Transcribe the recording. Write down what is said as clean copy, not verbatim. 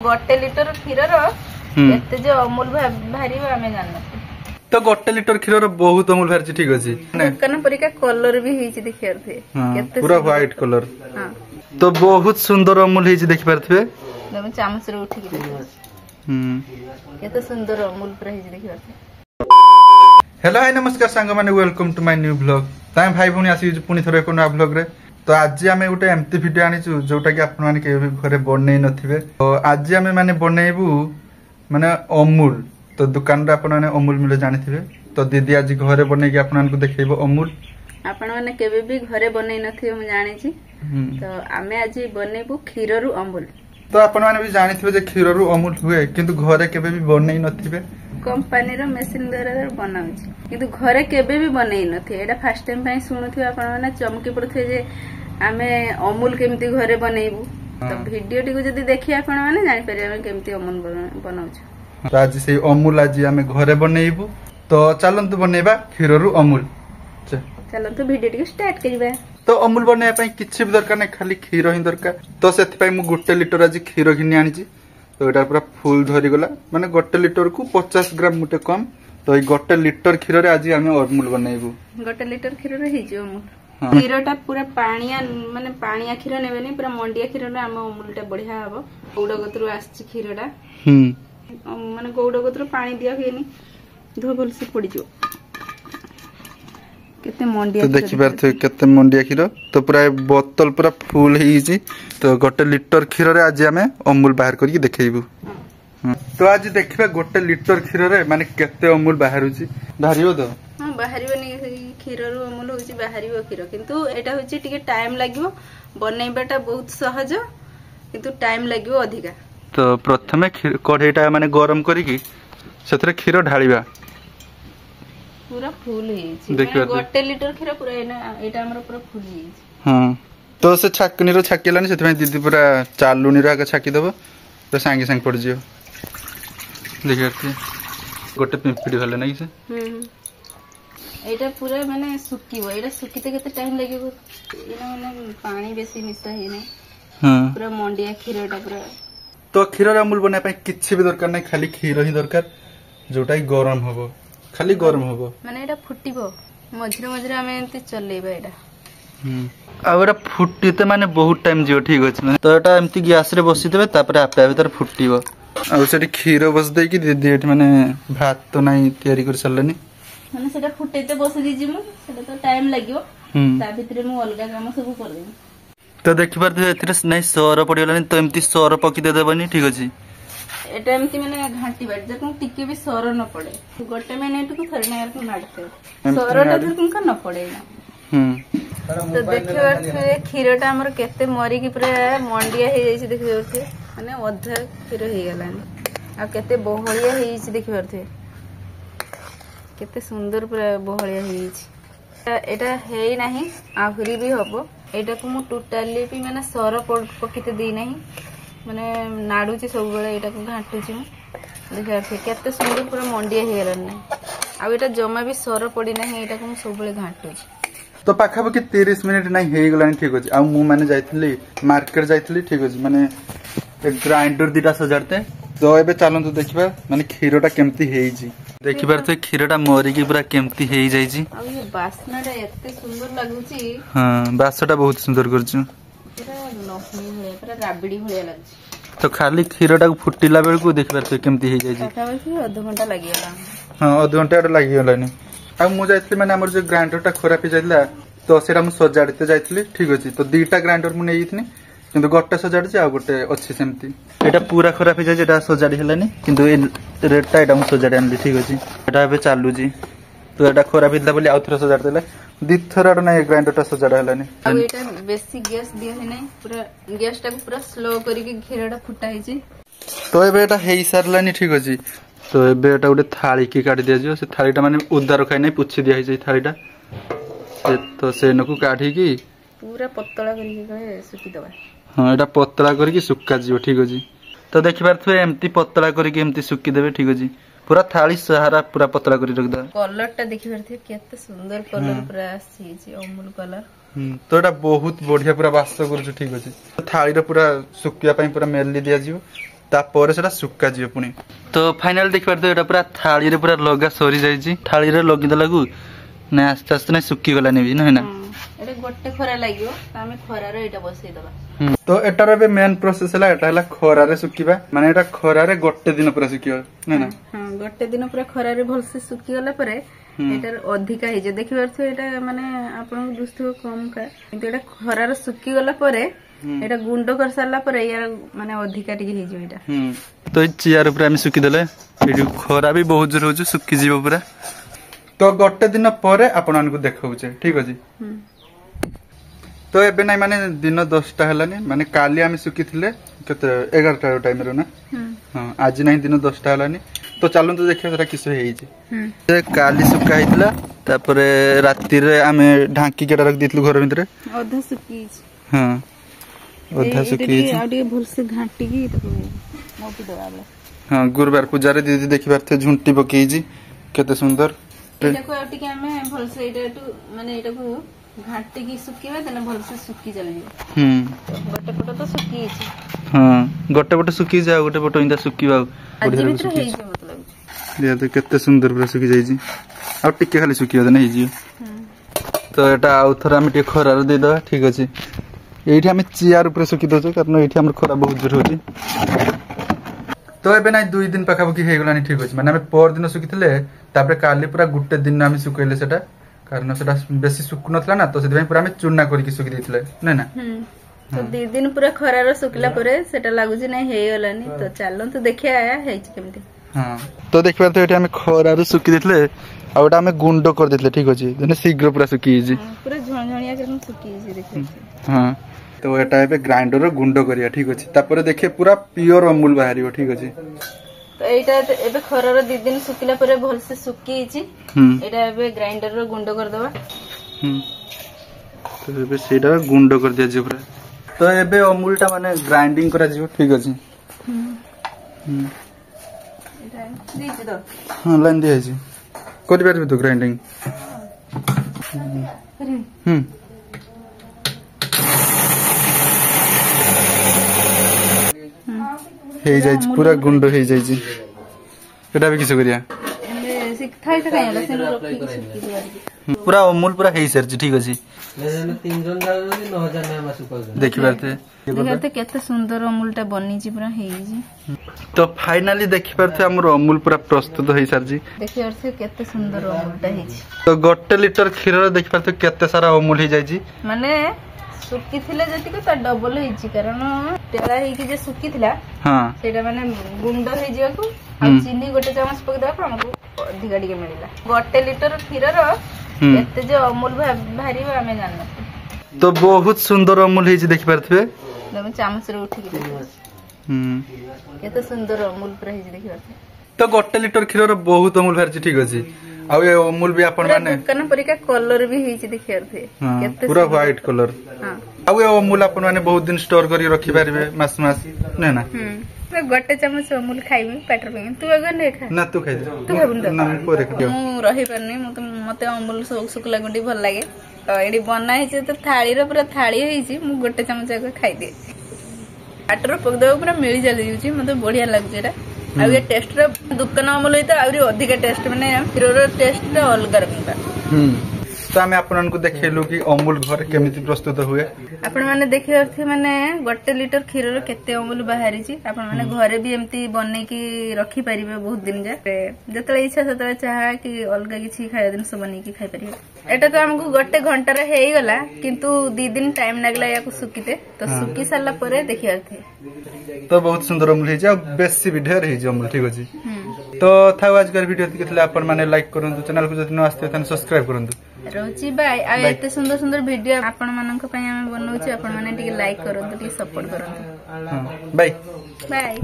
गोटे लिटर क्षीर अमूल बाहर आम जान तो गोटे लिटर क्षीर बहुत अमूल बाहर ठीक अच्छे दुकान परिका कलर भी देखिए पूरा व्हाइट कलर तो बहुत सुंदर अमूल देखि पारथिबे चामच रे उठी केते सुंदर अमूल पूरा देखि हेलो हाय नमस्कार सांग माने welcome to my new blog ताई भाई भूणी आसी पुनी थरे को नया ब्लॉग रे तो आज आम गोटे एमती भिडियो आनीचु जोटा कि आपण माने केबे घरे बनै नथिबे तो आज आम माने बनैबू माने अमूल तो दुकान रे आपण माने अमूल मिले जानिथिबे तो दीदी आज घरे बनै कि आपण को देखेबो अमूल आपण माने केबे भी घरे बनै नथिबे हम जानि छी तो आमे आज बनैबू क्षीर रु अमूल तो आपण माने भी जानिथिबे जे क्षीर रु अमूल हुए किंतु घरे केबे भी बनै नथिबे कंपनी रो मशीन द्वारा बनाउछि किंतु घरे केबे भी बनै नथि एटा फर्स्ट टाइम पई सुनुथि आपण माने चमकी पड़थे जे आमे अमूल केमती घरे बनैबू तो वीडियो टी को जदी देखि आपण माने जानि परिया हम केमती अमूल बनाउछु तो आज से अमूल आज आमे घरे बनैबू तो चलंतु बनैबा क्षीर रु अमूल चलंतु वीडियो टी को स्टार्ट करबा तो अमूल बनैया पई किछि भी दरकार नै खाली क्षीर ही दरकार तो सेति पई मु गोटे लिटर आज क्षीर घिनि आनिछि तो एटा पूरा फुल धरी गला माने गोटे लिटर को 50 ग्राम मुटे कम तो ई गोटे लिटर क्षीर रे आज आमे अमूल बनैबू गोटे लिटर क्षीर रे हि जो अमूल क्षीरटा पूरा पानिया माने पानिया क्षीर नेबेनी पूरा मंडिया क्षीर रे आमे अमूलटा बढ़िया हबो गौड़ गोत्रु आछि क्षीरटा माने गौड़ गोत्रु पानी दिया हेनी धो बोल से पड़ी जो केते मंडिया तो देखि परथे केते मंडिया क्षीर तो पूरा बोतल पूरा फुल ही छी तो गोटे लिटर क्षीर रे आज आमे अमूल बाहर करके देखैबू तो आज देखिबा गोटे लिटर क्षीर रे माने केते अमूल बाहर छी धारियो तो हां बाहरिबनी क्षीर रु अमूल होची बाहरिबो क्षीर किंतु एटा होची टिके टाइम लागिवो बनैबाटा बहुत सहज किंतु टाइम लागिवो अधिका तो प्रथमे कढ़ेटा माने गरम करिकी सेथरे क्षीर ढाळिबा पूरा फुल ही छी गोटे लिटर क्षीर पूरा एटा हमर पूरा फुल ही हां तो से छाकनी रो छाकेलानी सेथमे दीदी पूरा चालुनी रो आगे छाकी देबो तो सांगे सांग पड़ जियो देखिए गोटे पिंपड़ी भले नहीं से एटा पूरा माने सुकीबो एटा सुकीते केते टाइम लागेबो एना माने पानी बेसी मिसा हे नै हां पूरा मंडिया क्षीरटा पूरा तो क्षीर अमूल बना पाए किछि भी दरकार नै खाली क्षीर ही दरकार जोटा गरम होबो खाली गरम होबो माने एटा फुटिबो मझरे मझरे हमें एंती चलेबा एटा आ एटा फुटिते माने बहुत टाइम जियो ठीक अछि तो एटा एंती गैस रे बसी देबे तापर आपे भीतर फुटिबो आ सेठी क्षीर बस दे कि दीदी एठी माने भात तो नाही तयारी कर सल्लेनी माने सेटा फुटेते बस दीजी मु सेटा तो टाइम लागियो ता भीतर मु अलगा काम सब कर देनी तो देखि परथे एथिरे नै सर पडिगलानी तो एंती सर पकी दे देबनी ठीक अछि एटा एमती माने घांटी बाट जको टिके भी सर न पड़े गोटे मिनिट को थरना यार को नाटते सरटा जको का न पड़े तो देखियो क्षीरटा हमर केते मरी की पूरा मंडिया हे जाई छी देखियो माने अधा क्षीर हे गलानी आ केते बहलिया हे छी देखि परथे केते सुंदर पूरा बहलिया हे छी एटा हे नाही आहुरी भी हबो एटा को मु टोटली भी माने सर पकिते देई नाही माने नाडू छी सब बेले एटा को घाटू छी देखियो केते सुंदर पूरा मंडिया हे गलानी आ एटा जमा भी सर पड़ी नाही एटा को मु सब बेले घाटू छी तो पाखापाखि 30 मिनिट नहीं हे गलानी ठीक अछि आ मु माने जाइथली मार्केट जाइथली ठीक अछि माने एक ग्राइंडर दिटा सजारते तो एबे चलंतु देखिबा माने क्षीरटा केमती हेई छी देखि परते क्षीरटा मरी की पूरा केमती हेई जाई छी आ ये बासनाटा एते सुंदर लागु छी हां बासटा बहुत सुंदर करछु एटा लहनी भले पूरा राबड़ी भले लागछ तो खाली क्षीरटा को फुटिला बेल को देख परते केमती हेई जाई छी पाखापाखि आधा घंटा लागि गेला हां आधा घंटा लागि गेलानी आ मु जाइथली माने हमर जे ग्राइंडरटा खराब हे जाइला तो सेरा मु सजाड़ते जाइथली ठीक अछि तो दुईटा ग्राइंडर मु नेइथनी किंतु गोटे सजाड़ी आ गोटे अछि सेमती एटा पूरा खराब हे जाय जेटा सजाड़ी हेलानी किंतु ए रेडटा एटा मु सजाड़ी आनली ठीक अछि एटा बे चालू जी तो एटा खराब हिला बोली आउथरा सजाड़ देले दी थराड नै ग्राइंडरटा सजाड़ा हेलानी आ एटा बेसी गैस दिया हे नै पूरा गैसटा को पूरा स्लो करी के घेराटा फुटा हे छी तो एबे एटा हेई सारलानी ठीक अछि तो एबे एटा उडे थाली की काटी दिया जो से थालीटा माने उद्धार खाइ नै पुछि दिया हे जे थालीटा से तो से नको काठी की पूरा पतला करी के कहे सुकी दबा हां एटा पतला करी की सुक्का जियो ठीक अछि तो देखि परथवे एम्ति पतला करी के एम्ति सुकी देबे ठीक अछि पूरा थाली सहारा पूरा पतला करी रख दे कलरटा देखि परथवे केते सुंदर कलर पूरा आसी छी अमूल कलर तो एटा बहुत बढ़िया पूरा वास करछु ठीक अछि थाली रे पूरा सुकिया पई पूरा मेली दिया जियो तापर सेटा सुक्का जियो पुनी तो फाइनल देख पारते एटा पूरा थाली रे पूरा लगा सरी जाई छी थाली रे लगी दलागु ना आस्ते आस्ते ना सुक्की गलानी भी ना एटा गोटे खरा लागियो तामे खरा रे एटा बसई दबा तो एटार बे मेन प्रोसेस हला एटा हला खरा रे सुक्कीबा माने एटा खरा रे गोटे दिन पूरा सुक्कियो ना हां गोटे दिन पूरा खरा रे भल से सुक्की गला परे एटार अधिका हे जे देखि परथो एटा माने आपन दुस्तो कम का किंतु एटा खरा रे सुक्की गला परे एटा गुंडो कर सारला परे यार माने अधिका टिके हे जो एटा तो चियार ऊपर हम सुक्की देले एडी खरा भी बहुत जोर हो सुक्की जीव पूरा तो गोटे दिन परे आपन को देखाउचे ठीक अछि तो एबे नै माने दिन 10टा हलानी माने काली हम सुकी थिले कते 11टा टाइम रो ना हां आज नै दिन 10टा हलानी तो चलु तो देखियो सेटा किस हेई जे काली सुका हितला तापरे राती रे हमें ढांकी केटा रख दितलु घर भीतर आधा सुकी हां आधा सुकी आडी भल से घाटी की तो मोपी दबाले हां गुरुवार पूजा रे दीदी देखि बारथे झुंटी पकेई जी केते सुंदर एटा को आटी के हमें भल से एटा माने एटा को घाटी की सुकीबा तने भल से सुकी चली गोटे पट तो सुकी छी हां गोटे पट सुकी जा गोटे पट इंदा सुकीबा आज भीतर हेई जे मतलब ये तो केते सुंदर पूरा सुकी जाई छी आ टिके खाली सुकी होदे नै जी तो एटा आउथरा हम टिके खरा रे दे दवा ठीक अछि एठी हम चियार ऊपर सुकी दो कारण एठी हमर खरा बहुत जोर होची तो एबे नै 2 दिन पाखाबकी हे गलानी ठीक अछि माने हम पर दिन सुकीतले तापर काली पूरा गुटे दिन हम सुकैले सेटा कारण सेटा बेसी सुक नथला ना तो सेति पूरा हम चूना करके सुकी देथिले नै ना तो 2 दिन पूरा खरा रे सुकला परे सेटा लागु जे नै हे गलानी तो चलो तो देखिया आया हे छी केमती हां तो देख पारते एठी हम खरा रे सुकी देथिले आ ओटा हम गुंडो कर देथिले ठीक अछि जने शीघ्र पूरा सुकी जी पूरा झणझणिया करन सुकी जी देखै हां तो एटा एबे ग्राइंडर रो गुंडो करिया ठीक अछि तापर देखे पूरा प्योर अमूल बाहरियो ठीक अछि तो एटा एबे खरा रे 2 दिन सुकिला परे भल से सुकी छी एटा एबे ग्राइंडर रो गुंडो कर दबा तो एबे सेटा गुंडो कर दिया जे पूरा तो एबे अमूल टा माने ग्राइंडिंग करा जिवो ठीक अछि एटा दीची दो हां लाइन दिया छी कोति बार तो ग्राइंडिंग हे जाय पूरा गुंडो हे जाय छी एटा भी किछ करिया थाई से कायला से रखी की सुकी दिया पूरा अमूल पूरा हे सरजी ठीक अछि लेने 3 जन जाउ 9000 में मासु कर देखि बारते देखते केते सुंदर अमूल टा बनी जी पूरा हे जी तो फाइनली देखि पारथे हमर अमूल पूरा प्रस्तुत होई सरजी देखि अर्थे केते सुंदर अमूल टा हे जी तो गोटे लीटर खीर रे देखि पारथे केते सारा अमूल हे जाय जी माने सुकी थिले जति को त डबल हे जी कारण टेला हे कि जे सुकी थिला हां सेटा माने गुंडो हे जिया को आ चीनी गोटे चमच पक दबा हमको अधिका टिके मिलिला गोटे लीटर खीर रो एते जे अमूल भारीबा हमें जानना तो बहुत सुंदर अमूल हे जी देखि पारथे हम चामच रे उठी के केते सुंदर अमूल पर हे जी देखि पारथे तो गोटे लीटर खीर रो बहुत अमूल भारी ठीक अछि आ ये अमूल भी अपन माने दुकान परिका कलर भी हे जी देखि पारथे केते पूरा व्हाइट कलर हां आ ये अमूल अपन माने बहुत दिन स्टोर करी रखि पारिबे मास मास नै ना मैं गोटे चमच अमूल खाइबी पेटर पे तू अगर नै खा ना तू खाइ तू खाबुन ना पोरे खा मु रहि परनी मते अमूल सुकला गुंडी भल लागे तो एडी बना हे जे तो थाली रो पूरा थाली हे जी मु गोटे चमच आगे खाइ दे आटर पक दो पूरा मिली जली जुची मते बढ़िया लाग जेटा आ ये टेस्ट रे दुकान अमूल होई तो आउरी अधिक टेस्ट माने खीर रो टेस्ट अलग रखबा तो हमें आपन को देखेलु कि अमूल घर केमिति प्रस्तुत हुए आपण माने देखि अर्थ माने गोटे लीटर खीर रो केते अमूल बाहरी छी आपण माने घरे भी एम्ति बनै की रखी परिबे बहुत दिन जा जतले इच्छा सतले चाहा कि अलगा किछि खाय दिन सब बनै की खाय परिबे एटा तो हमको गोटे घंटा रे हेई गला किंतु 2 दिन टाइम लागला याको सुकीते तो सुकी साला परे देखि अर्थ तो बहुत सुंदर अमूल हे जा बेसी भी ढेर हे जा अमूल ठीक अछि तो था आज कर वीडियो देखले आपण माने लाइक करंतु चैनल को जति न आस्ते तन सब्सक्राइब करंतु रोची बाय आ एते सुंदर सुंदर वीडियो आपण मानन को पय हम बनौची आपण माने टिके लाइक करंतु टिके सपोर्ट करंतु बाय बाय